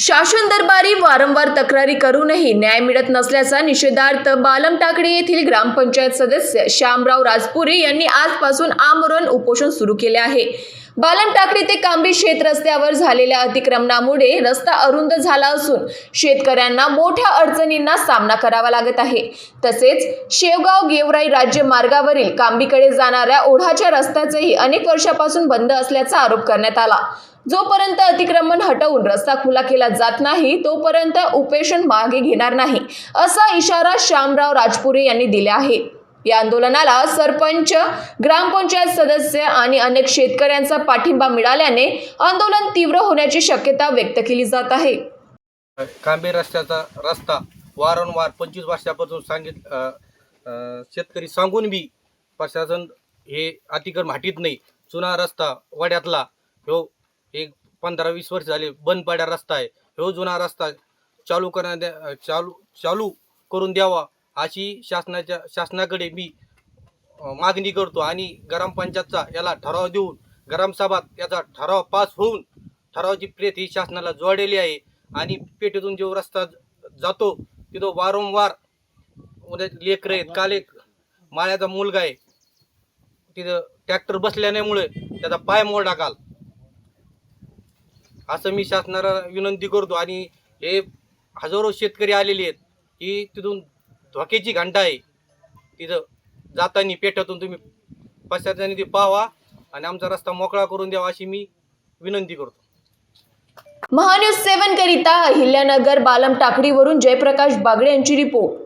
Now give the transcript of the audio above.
शासन दरबारी वारंवार तक्रारी करूनही न्याय मिळत नसल्याचा निषेधार्थ बालम टाकळी येथील ग्रामपंचायत सदस्य श्यामराव राजपुरे यांनी आजपासून आमरण उपोषण सुरू केले आहे। बालम टाकळी ते कांबी शेत रस्त्यावर झालेल्या अतिक्रमणामुळे रस्ता अरुंद झाला असून शेतकऱ्यांना मोठ्या अडचणींना सामना करावा लागत आहे। तसेच शेवगाव गेवराई राज्य मार्गावरील कांबीकडे जाणाऱ्या ओढाच्या रस्त्याचेही अनेक वर्षापासून बंद असल्याचा आरोप करण्यात आला। जोपर्यंत अतिक्रमण हटवून रस्ता खुला केला जात नाही तोपर्यंत उपोषण मागे घेणार नाही असा इशारा श्यामराव राजपुरे यांनी दिला आहे। या आंदोलनाला सरपंच, ग्रामपंचायत सदस्य आणि अनेक शेतकऱ्यांचा पाठिंबा मिळाल्याने आंदोलन तीव्र होण्याची शक्यता व्यक्त केली जात आहे। कांबे रस्त्याचा रस्ता वारंवार 25 वर्षापासून शेतकरी सांगून बी प्रशासन हे अतिक्रमण हटीत नाही। जुना रस्ता वड्यातला ह्यो एक 15-20 वर्ष झाले बंद पडा रस्ता आहे। ह्यो जुना रस्ता चालू करून द्यावा अशी शासनाकडे मी मागणी करतो आणि ग्रामपंचायतचा याला ठराव देऊन ग्रामसभात याचा ठराव पास होऊन ठरावाची प्रत ही शासनाला जोडलेली आहे। आणि पेठेतून जो रस्ता जातो तिथं वारंवार लेकरं आहेत, काल एक माळ्याचा मुलगा आहे तिथं ट्रॅक्टर बसल्यामुळे त्याचा पाय मोडला काल। असं मी शासनाला विनंती करतो आणि हे हजारो शेतकरी आलेले आहेत की तिथून धोक्याची घंटा आहे, तिथं जाताना पेठातून तुम्ही प्रशासनाने ते पाहावा आणि आमचा रस्ता मोकळा करून द्यावा अशी मी विनंती करतो। महान्यूज 7 करिता अहिल्यानगर बालम टाकळीवरून जयप्रकाश बागडे यांची रिपोर्ट।